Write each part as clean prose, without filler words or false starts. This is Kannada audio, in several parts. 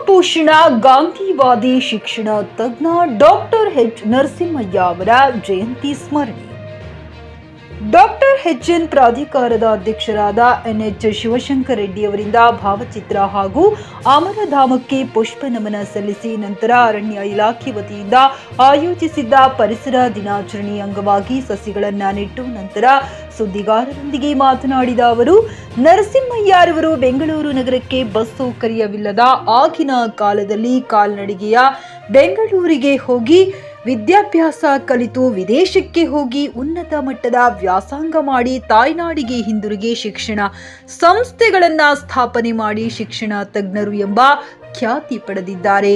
ಲೋಕಪೋಷಣ ಗಾಂಧಿವಾದಿ ಶಿಕ್ಷಣ ತಜ್ಞ ಡಾಕ್ಟರ್ ಎಚ್ ನರಸಿಂಹಯ್ಯ ಅವರ ಜಯಂತಿ ಸ್ಮರಣೆ. ಡಾಕ್ಟರ್ ಎಚ್ಎನ್ ಪ್ರಾಧಿಕಾರದ ಅಧ್ಯಕ್ಷರಾದ ಎನ್ಎಚ್ ಶಿವಶಂಕರ ರೆಡ್ಡಿ ಅವರಿಂದ ಭಾವಚಿತ್ರ ಹಾಗೂ ಅಮರಧಾಮಕ್ಕೆ ಪುಷ್ಪ ನಮನ ಸಲ್ಲಿಸಿ ನಂತರ ಅರಣ್ಯ ಇಲಾಖೆ ವತಿಯಿಂದ ಆಯೋಜಿಸಿದ್ದ ಪರಿಸರ ದಿನಾಚರಣೆ ಅಂಗವಾಗಿ ಸಸಿಗಳನ್ನು ನೆಟ್ಟು ನಂತರ ಸುದ್ದಿಗಾರರೊಂದಿಗೆ ಮಾತನಾಡಿದ ಅವರು, ನರಸಿಂಹಯ್ಯರವರು ಬೆಂಗಳೂರು ನಗರಕ್ಕೆ ಬಸ್ ಸೌಕರ್ಯವಿಲ್ಲದ ಆಗಿನ ಕಾಲದಲ್ಲಿ ಕಾಲ್ನಡಿಗೆಯ ಬೆಂಗಳೂರಿಗೆ ಹೋಗಿ ವಿದ್ಯಾಭ್ಯಾಸ ಕಲಿತು ವಿದೇಶಕ್ಕೆ ಹೋಗಿ ಉನ್ನತ ಮಟ್ಟದ ವ್ಯಾಸಂಗ ಮಾಡಿ ತಾಯ್ನಾಡಿಗೆ ಹಿಂದಿರುಗಿ ಶಿಕ್ಷಣ ಸಂಸ್ಥೆಗಳನ್ನು ಸ್ಥಾಪನೆ ಮಾಡಿ ಶಿಕ್ಷಣ ತಜ್ಞರು ಎಂಬ ಖ್ಯಾತಿ ಪಡೆದಿದ್ದಾರೆ.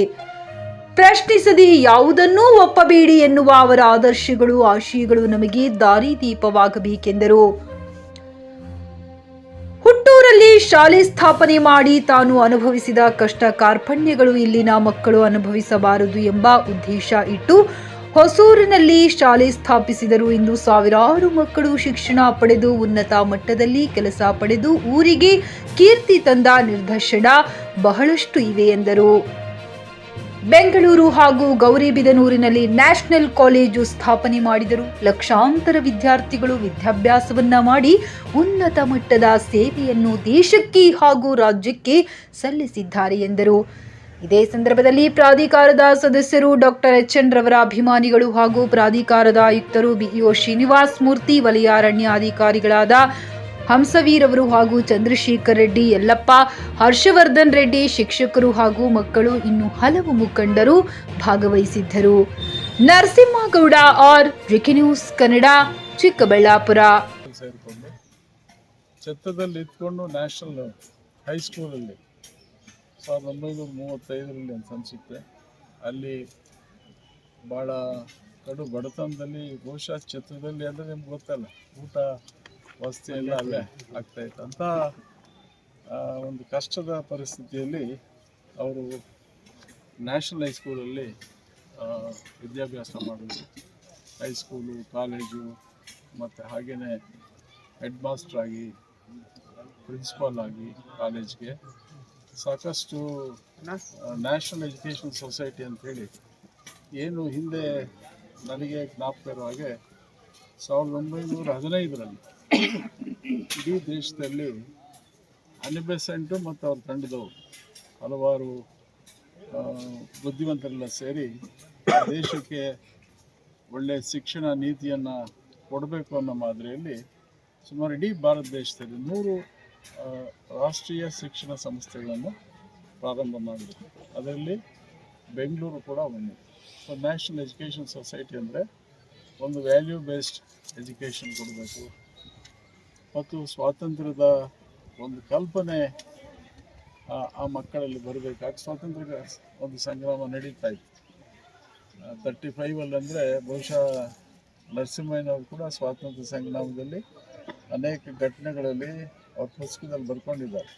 ಪ್ರಶ್ನಿಸದೆ ಯಾವುದನ್ನೂ ಒಪ್ಪಬೇಡಿ ಎನ್ನುವ ಅವರ ಆದರ್ಶಗಳು ಆಶಯಗಳು ನಮಗೆ ದಾರಿದೀಪವಾಗಬೇಕೆಂದರು. ಹುಟ್ಟೂರಲ್ಲಿ ಶಾಲೆ ಸ್ಥಾಪನೆ ಮಾಡಿ ತಾನು ಅನುಭವಿಸಿದ ಕಷ್ಟ ಕಾರ್ಪಣ್ಯಗಳು ಇಲ್ಲಿನ ಮಕ್ಕಳು ಅನುಭವಿಸಬಾರದು ಎಂಬ ಉದ್ದೇಶ ಇಟ್ಟು ಹೊಸೂರಿನಲ್ಲಿ ಶಾಲೆ ಸ್ಥಾಪಿಸಿದರು. ಇಂದು ಸಾವಿರಾರು ಮಕ್ಕಳು ಶಿಕ್ಷಣ ಪಡೆದು ಉನ್ನತ ಮಟ್ಟದಲ್ಲಿ ಕೆಲಸ ಪಡೆದು ಊರಿಗೆ ಕೀರ್ತಿ ತಂದ ನಿದರ್ಶನ ಬಹಳಷ್ಟು ಇವೆ ಎಂದರು. ಬೆಂಗಳೂರು ಹಾಗೂ ಗೌರಿಬಿದನೂರಿನಲ್ಲಿ ನ್ಯಾಷನಲ್ ಕಾಲೇಜು ಸ್ಥಾಪನೆ ಮಾಡಿದರು. ಲಕ್ಷಾಂತರ ವಿದ್ಯಾರ್ಥಿಗಳು ವಿದ್ಯಾಭ್ಯಾಸವನ್ನ ಮಾಡಿ ಉನ್ನತ ಮಟ್ಟದ ಸೇವೆಯನ್ನು ದೇಶಕ್ಕೆ ಹಾಗೂ ರಾಜ್ಯಕ್ಕೆ ಸಲ್ಲಿಸಿದ್ದಾರೆ ಎಂದರು. ಇದೇ ಸಂದರ್ಭದಲ್ಲಿ ಪ್ರಾಧಿಕಾರದ ಸದಸ್ಯರು, ಡಾಕ್ಟರ್ ಎಚ್ಎನ್ ರವರ ಅಭಿಮಾನಿಗಳು ಹಾಗೂ ಪ್ರಾಧಿಕಾರದ ಆಯುಕ್ತರು ಬಿಇಒ ಶ್ರೀನಿವಾಸ್ ಮೂರ್ತಿ, ವಲಯ ಅರಣ್ಯಾಧಿಕಾರಿಗಳಾದ ಹಂಸವೀರ್ ಅವರು ಹಾಗೂ ಚಂದ್ರಶೇಖರ್ ರೆಡ್ಡಿ, ಯಲ್ಲಪ್ಪ, ಹರ್ಷವರ್ಧನ್ ರೆಡ್ಡಿ, ಶಿಕ್ಷಕರು ಹಾಗೂ ಮಕ್ಕಳು ಇನ್ನು ಹಲವು ಮುಖಂಡರು ಭಾಗವಹಿಸಿದ್ದರು. Narasimhagowda R, Vicky news Kannada, Chikkaballapur. ಛತ್ರದಲ್ಲಿ ಇದ್ಕೊಂಡು ನ್ಯಾಷನಲ್ ಹೈಸ್ಕೂಲಲ್ಲಿ 1935 ಅಂತ ಅನಿಸುತ್ತೆ, ಅಲ್ಲಿ ಭಾಳ ಕಡು ಬಡತನದಲ್ಲಿ ಬಹುಶಃ ಛತ್ರದಲ್ಲಿ ಅಂದರೆ ನಿಮ್ಗೆ ಗೊತ್ತಲ್ಲ, ಊಟ ವಸತಿ ಎಲ್ಲ ಅಲ್ಲೇ ಆಗ್ತಾಯಿತ್ತು. ಅಂಥ ಒಂದು ಕಷ್ಟದ ಪರಿಸ್ಥಿತಿಯಲ್ಲಿ ಅವರು ನ್ಯಾಷನಲ್ ಹೈಸ್ಕೂಲಲ್ಲಿ ವಿದ್ಯಾಭ್ಯಾಸ ಮಾಡೋದು, ಹೈಸ್ಕೂಲು, ಕಾಲೇಜು ಮತ್ತು ಹಾಗೆಯೇ ಹೆಡ್ ಮಾಸ್ಟರ್ ಆಗಿ, ಪ್ರಿನ್ಸಿಪಾಲ್ ಆಗಿ ಕಾಲೇಜ್ಗೆ ಸಾಕಷ್ಟು ನ್ಯಾಷನಲ್ ಎಜುಕೇಷನ್ ಸೊಸೈಟಿ ಅಂಥೇಳಿ ಏನು ಹಿಂದೆ ನನಗೆ ಜ್ಞಾಪಕ ಇರೋ ಹಾಗೆ 1915ರಲ್ಲಿ ಇಡೀ ದೇಶದಲ್ಲಿ ಅನಿಬೆಸೆಂಟು ಮತ್ತು ಅವ್ರ ತಂಡದವರು ಹಲವಾರು ಬುದ್ಧಿವಂತರೆಲ್ಲ ಸೇರಿ ದೇಶಕ್ಕೆ ಒಳ್ಳೆಯ ಶಿಕ್ಷಣ ನೀತಿಯನ್ನು ಕೊಡಬೇಕು ಅನ್ನೋ ಮಾದರಿಯಲ್ಲಿ ಸುಮಾರು ಇಡೀ ಭಾರತ ದೇಶದಲ್ಲಿ 100 ರಾಷ್ಟ್ರೀಯ ಶಿಕ್ಷಣ ಸಂಸ್ಥೆಗಳನ್ನು ಪ್ರಾರಂಭ ಮಾಡಿದರು. ಅದರಲ್ಲಿ ಬೆಂಗಳೂರು ಕೂಡ ಒಂದು. ಸೊ ನ್ಯಾಷನಲ್ ಎಜುಕೇಷನ್ ಸೊಸೈಟಿ ಅಂದರೆ ಒಂದು ವ್ಯಾಲ್ಯೂ ಬೇಸ್ಡ್ ಎಜುಕೇಷನ್ ಕೊಡಬೇಕು ಮತ್ತು ಸ್ವಾತಂತ್ರ್ಯದ ಒಂದು ಕಲ್ಪನೆ ಆ ಮಕ್ಕಳಲ್ಲಿ ಬರಬೇಕಾಗಿ ಸ್ವಾತಂತ್ರ್ಯ ಒಂದು ಸಂಗ್ರಾಮ ನಡೀತಾ ಇತ್ತು. 35 ಅಂದರೆ ಬಹುಶಃ ನರಸಿಂಹಯ್ಯನವರು ಕೂಡ ಸ್ವಾತಂತ್ರ್ಯ ಸಂಗ್ರಾಮದಲ್ಲಿ ಅನೇಕ ಘಟನೆಗಳಲ್ಲಿ ಅವ್ರ ಪುಸ್ತಕದಲ್ಲಿ ಬರ್ಕೊಂಡಿದ್ದಾರೆ.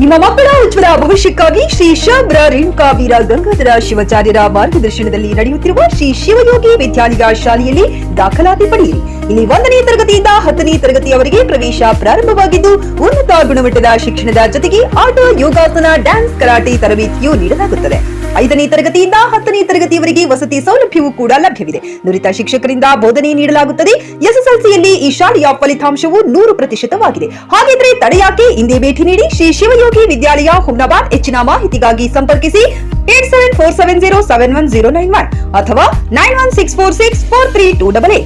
ನಿಮ್ಮ ಮಕ್ಕಳ ಉಜ್ವಲ ಭವಿಷ್ಯಕ್ಕಾಗಿ ಶ್ರೀ ಶಾಬ್ರ ರೇಣುಕಾ ವೀರ ಗಂಗಾಧರ ಶಿವಾಚಾರ್ಯರ ಮಾರ್ಗದರ್ಶನದಲ್ಲಿ ನಡೆಯುತ್ತಿರುವ ಶ್ರೀ ಶಿವಯೋಗಿ ವಿದ್ಯಾಲಯ ಶಾಲೆಯಲ್ಲಿ ದಾಖಲಾತಿ ಪಡೆಯಿರಿ. ಇಲ್ಲಿ 1ನೇ ತರಗತಿಯಿಂದ 10ನೇ ತರಗತಿಯವರೆಗೆ ಪ್ರವೇಶ ಪ್ರಾರಂಭವಾಗಿದ್ದು ಉನ್ನತ ಗುಣಮಟ್ಟದ ಶಿಕ್ಷಣದ ಜೊತೆಗೆ ಆಟ, ಯೋಗಾಸನ, ಡ್ಯಾನ್ಸ್, ಕರಾಟೆ ತರಬೇತಿಯೂ ನೀಡಲಾಗುತ್ತದೆ. 5ನೇ ತರಗತಿಯಿಂದ 10ನೇ ತರಗತಿಯವರೆಗೆ ವಸತಿ ಸೌಲಭ್ಯವೂ ಕೂಡ ಲಭ್ಯವಿದೆ. ನುರಿತ ಶಿಕ್ಷಕರಿಂದ ಬೋಧನೆ ನೀಡಲಾಗುತ್ತದೆ. ಎಸ್ಎಸ್ಎಲ್ಸಿಯಲ್ಲಿ ಈ ಶಾಲೆಯ ಫಲಿತಾಂಶವು 100%ವಾಗಿದೆ. ಹಾಗಿದ್ರೆ ತಡೆಯಾಕೆ? ಇಂದೇ ಭೇಟಿ ನೀಡಿ ಶ್ರೀ ಶಿವಯೋಗಿ ವಿದ್ಯಾಲಯ, ಹುಮ್ನಾಬಾದ್. ಹೆಚ್ಚಿನ ಮಾಹಿತಿಗಾಗಿ ಸಂಪರ್ಕಿಸಿ 8747071091 ಅಥವಾ 9164643288.